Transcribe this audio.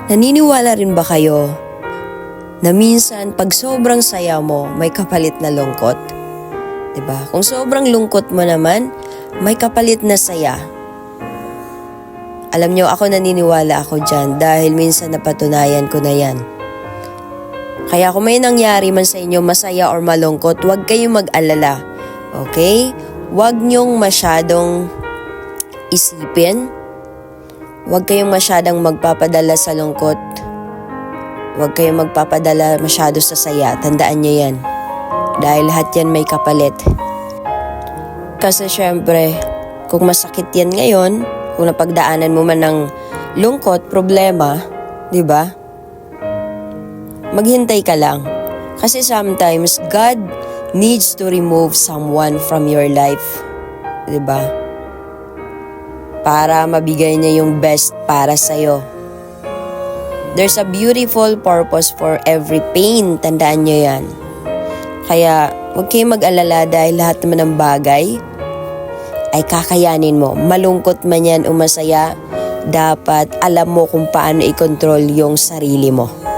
naniniwala rin ba kayo na minsan pag sobrang saya mo, may kapalit na lungkot? 'Di ba? Kung sobrang lungkot mo naman, may kapalit na saya. Alam nyo, ako naniniwala ako dyan dahil minsan napatunayan ko na yan. Kaya kung may nangyari man sa inyo, masaya or malungkot, huwag kayong mag-alala. Okay? Huwag nyong masyadong isipin. Huwag kayong masyadong magpapadala sa lungkot. Huwag kayong magpapadala masyado sa saya. Tandaan nyo yan. Dahil lahat yan may kapalit. Kasi syempre, kung masakit yan ngayon, kung napagdaanan mo man ng lungkot, problema, di ba? Maghintay ka lang. Kasi sometimes, God needs to remove someone from your life. Di ba? Para mabigay niya yung best para sa'yo. There's a beautiful purpose for every pain. Tandaan niyo yan. Kaya, huwag kayong mag-alala dahil lahat naman ng bagay ay kakayanin mo. Malungkot man yan o masaya, dapat alam mo kung paano i-control yung sarili mo.